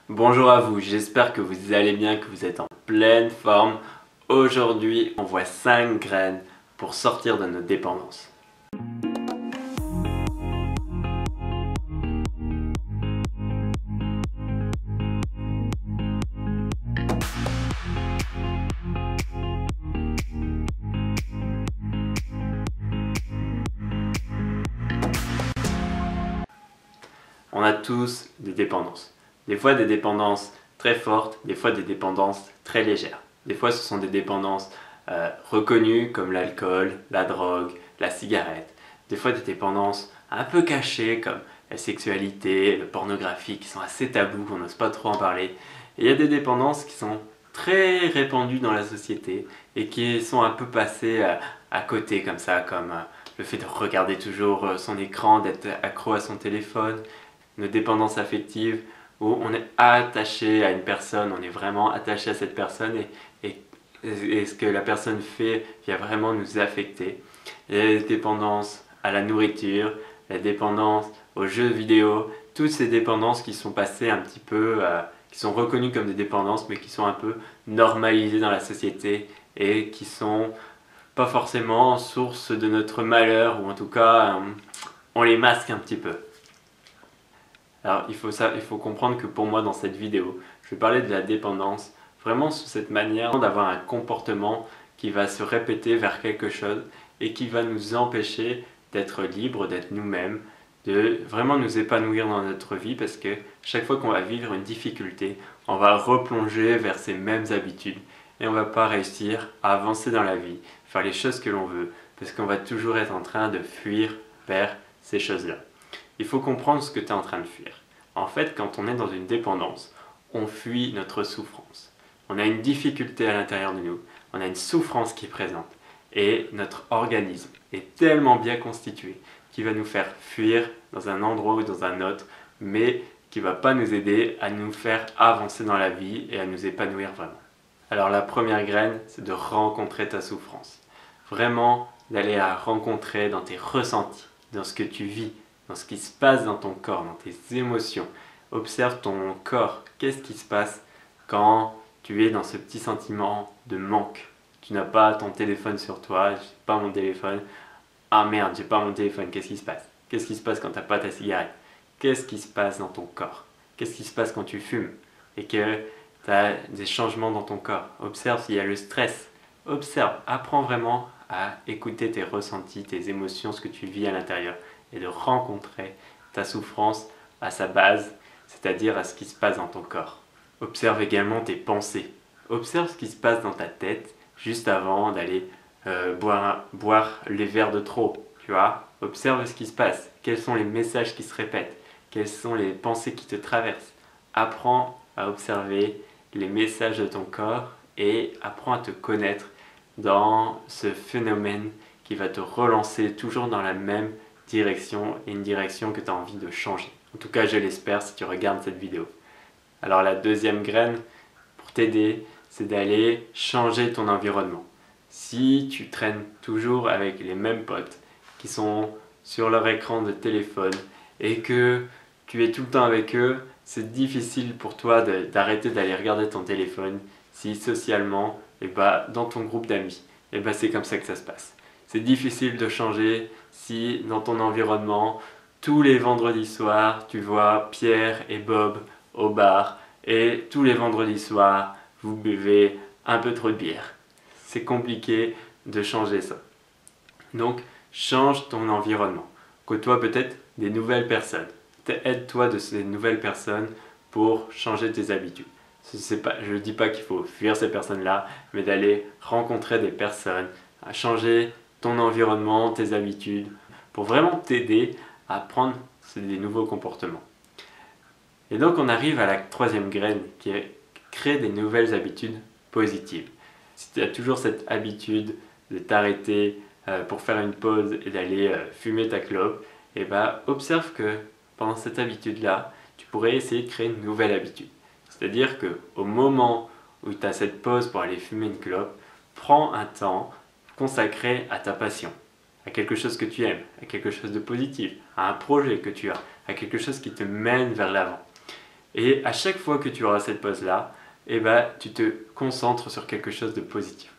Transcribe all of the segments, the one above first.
Bonjour à vous, j'espère que vous allez bien, que vous êtes en pleine forme. Aujourd'hui, on voit 5 graines pour sortir de nos dépendances. On a tous des dépendances. Des fois des dépendances très fortes, des fois des dépendances très légères. Des fois ce sont des dépendances reconnues comme l'alcool, la drogue, la cigarette. Des fois des dépendances un peu cachées comme la sexualité, la pornographie qui sont assez tabous, qu'on n'ose pas trop en parler. Et il y a des dépendances qui sont très répandues dans la société et qui sont un peu passées à côté comme ça, comme le fait de regarder toujours son écran, d'être accro à son téléphone, nos dépendances affectives où on est attaché à une personne, on est vraiment attaché à cette personne et ce que la personne fait vient vraiment nous affecter. Les dépendances à la nourriture, la dépendance aux jeux vidéo, toutes ces dépendances qui sont passées un petit peu, qui sont reconnues comme des dépendances mais qui sont un peu normalisées dans la société et qui sont pas forcément source de notre malheur ou en tout cas on les masque un petit peu. Alors il faut comprendre que pour moi dans cette vidéo, je vais parler de la dépendance vraiment sous cette manière d'avoir un comportement qui va se répéter vers quelque chose et qui va nous empêcher d'être libres, d'être nous-mêmes, de vraiment nous épanouir dans notre vie parce que chaque fois qu'on va vivre une difficulté, on va replonger vers ces mêmes habitudes et on va pas réussir à avancer dans la vie, faire les choses que l'on veut parce qu'on va toujours être en train de fuir vers ces choses-là. Il faut comprendre ce que tu es en train de fuir. En fait, quand on est dans une dépendance, on fuit notre souffrance. On a une difficulté à l'intérieur de nous, on a une souffrance qui est présente. Et notre organisme est tellement bien constitué qu'il va nous faire fuir dans un endroit ou dans un autre, mais qui ne va pas nous aider à nous faire avancer dans la vie et à nous épanouir vraiment. Alors la première graine, c'est de rencontrer ta souffrance. Vraiment d'aller la rencontrer dans tes ressentis, dans ce que tu vis, dans ce qui se passe dans ton corps, dans tes émotions. Observe ton corps. Qu'est-ce qui se passe quand tu es dans ce petit sentiment de manque? Tu n'as pas ton téléphone sur toi, j'ai pas mon téléphone. Ah merde, j'ai pas mon téléphone, qu'est-ce qui se passe? Qu'est-ce qui se passe quand tu n'as pas ta cigarette? Qu'est-ce qui se passe dans ton corps? Qu'est-ce qui se passe quand tu fumes et que tu as des changements dans ton corps? Observe s'il y a le stress. Observe, apprends vraiment à écouter tes ressentis, tes émotions, ce que tu vis à l'intérieur et de rencontrer ta souffrance à sa base, c'est-à-dire à ce qui se passe dans ton corps. Observe également tes pensées. Observe ce qui se passe dans ta tête juste avant d'aller boire les verres de trop. Tu vois, observe ce qui se passe. Quels sont les messages qui se répètent? Quelles sont les pensées qui te traversent? Apprends à observer les messages de ton corps et apprends à te connaître dans ce phénomène qui va te relancer toujours dans la même direction et une direction que tu as envie de changer. En tout cas, je l'espère si tu regardes cette vidéo. Alors la deuxième graine pour t'aider, c'est d'aller changer ton environnement. Si tu traînes toujours avec les mêmes potes qui sont sur leur écran de téléphone et que tu es tout le temps avec eux, c'est difficile pour toi d'arrêter d'aller regarder ton téléphone si socialement, et dans ton groupe d'amis, c'est comme ça que ça se passe. C'est difficile de changer si dans ton environnement, tous les vendredis soirs, tu vois Pierre et Bob au bar et tous les vendredis soirs, vous buvez un peu trop de bière. C'est compliqué de changer ça. Donc, change ton environnement. Côtoie peut-être des nouvelles personnes. Aide-toi de ces nouvelles personnes pour changer tes habitudes. Je ne dis pas qu'il faut fuir ces personnes-là, mais d'aller rencontrer des personnes, à changer ton environnement, tes habitudes, pour vraiment t'aider à prendre des nouveaux comportements. Et donc on arrive à la troisième graine qui est créer des nouvelles habitudes positives. Si tu as toujours cette habitude de t'arrêter pour faire une pause et d'aller fumer ta clope, observe que pendant cette habitude-là, tu pourrais essayer de créer une nouvelle habitude. C'est-à-dire qu'au moment où tu as cette pause pour aller fumer une clope, prends un temps consacré à ta passion, à quelque chose que tu aimes, à quelque chose de positif, à un projet que tu as, à quelque chose qui te mène vers l'avant. Et à chaque fois que tu auras cette pause-là, eh ben, tu te concentres sur quelque chose de positif.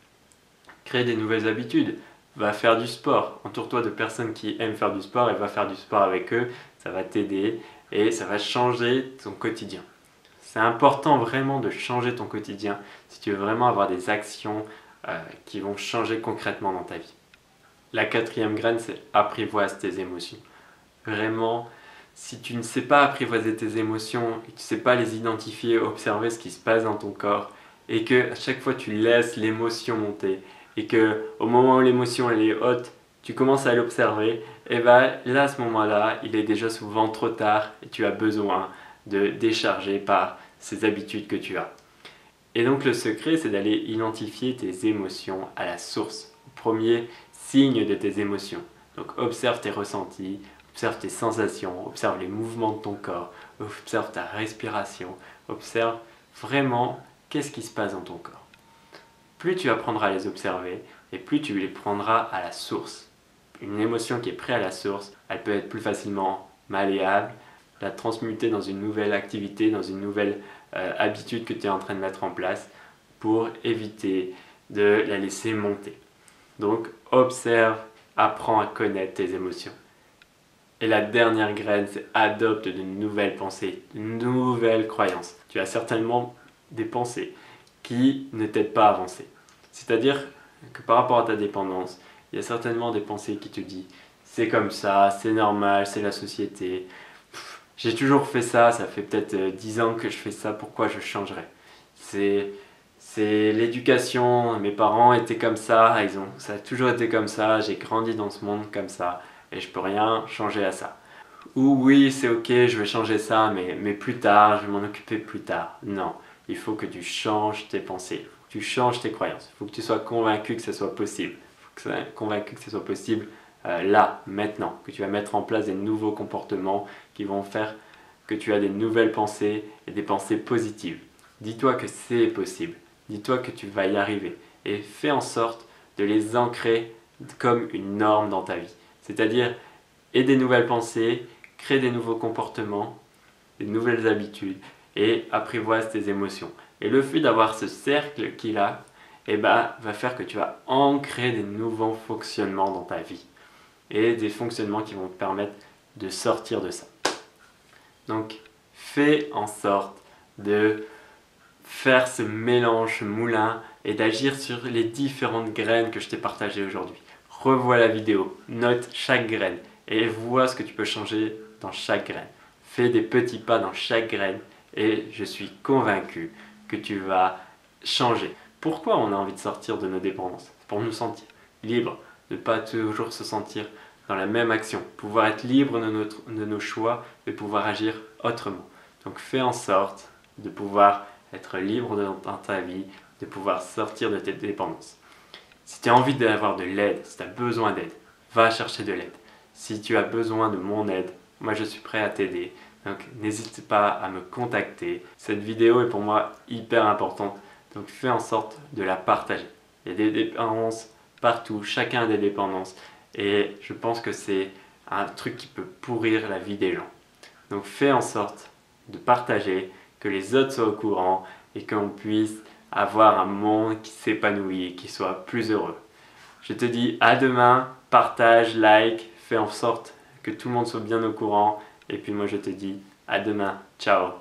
Crée des nouvelles habitudes. Va faire du sport. Entoure-toi de personnes qui aiment faire du sport et va faire du sport avec eux. Ça va t'aider et ça va changer ton quotidien. C'est important vraiment de changer ton quotidien si tu veux vraiment avoir des actions qui vont changer concrètement dans ta vie. La quatrième graine, c'est apprivoise tes émotions. Vraiment, si tu ne sais pas apprivoiser tes émotions et que tu ne sais pas les identifier, observer ce qui se passe dans ton corps et que à chaque fois tu laisses l'émotion monter et que au moment où l'émotion elle est haute, tu commences à l'observer, et bien là à ce moment-là, il est déjà souvent trop tard et tu as besoin de décharger par ces habitudes que tu as. Et donc le secret, c'est d'aller identifier tes émotions à la source, au premier signe de tes émotions. Donc observe tes ressentis, observe tes sensations, observe les mouvements de ton corps, observe ta respiration, observe vraiment qu'est-ce qui se passe dans ton corps. Plus tu apprendras à les observer et plus tu les prendras à la source. Une émotion qui est prête à la source, elle peut être plus facilement malléable, la transmuter dans une nouvelle activité, dans une nouvelle habitude que tu es en train de mettre en place pour éviter de la laisser monter. Donc observe, apprends à connaître tes émotions. Et la dernière graine, c'est adopte de nouvelles pensées, de nouvelles croyances. Tu as certainement des pensées qui ne t'aident pas à avancer. C'est-à-dire que par rapport à ta dépendance, il y a certainement des pensées qui te disent c'est comme ça, c'est normal, c'est la société. J'ai toujours fait ça, ça fait peut-être 10 ans que je fais ça, pourquoi je changerais? C'est l'éducation, mes parents étaient comme ça, ça a toujours été comme ça, j'ai grandi dans ce monde comme ça et je peux rien changer à ça. Ou oui, c'est ok, je vais changer ça, mais plus tard, je vais m'en occuper plus tard. Non, il faut que tu changes tes pensées, il faut que tu changes tes croyances, il faut que tu sois convaincu que ce soit possible, il faut que tu sois convaincu que ce soit possible là, maintenant, que tu vas mettre en place des nouveaux comportements qui vont faire que tu as des nouvelles pensées et des pensées positives. Dis-toi que c'est possible, dis-toi que tu vas y arriver et fais en sorte de les ancrer comme une norme dans ta vie. C'est-à-dire, aie des nouvelles pensées, crée des nouveaux comportements, des nouvelles habitudes et apprivoise tes émotions. Et le fait d'avoir ce cercle qui est là, va faire que tu vas ancrer des nouveaux fonctionnements dans ta vie et des fonctionnements qui vont te permettre de sortir de ça. Donc, fais en sorte de faire ce mélange, ce moulin et d'agir sur les différentes graines que je t'ai partagées aujourd'hui. Revois la vidéo, note chaque graine et vois ce que tu peux changer dans chaque graine. Fais des petits pas dans chaque graine et je suis convaincu que tu vas changer. Pourquoi on a envie de sortir de nos dépendances? Pour nous sentir libres, ne pas toujours se sentir dans la même action, pouvoir être libre de nos choix et pouvoir agir autrement. Donc fais en sorte de pouvoir être libre dans ta vie, de pouvoir sortir de tes dépendances. Si tu as envie d'avoir de l'aide, si tu as besoin d'aide, va chercher de l'aide. Si tu as besoin de mon aide, moi je suis prêt à t'aider. Donc n'hésite pas à me contacter. Cette vidéo est pour moi hyper importante. Donc fais en sorte de la partager. Il y a des dépendances partout, chacun a des dépendances. Et je pense que c'est un truc qui peut pourrir la vie des gens. Donc fais en sorte de partager, que les autres soient au courant et qu'on puisse avoir un monde qui s'épanouit et qui soit plus heureux. Je te dis à demain, partage, like, fais en sorte que tout le monde soit bien au courant. Et puis moi je te dis à demain, ciao.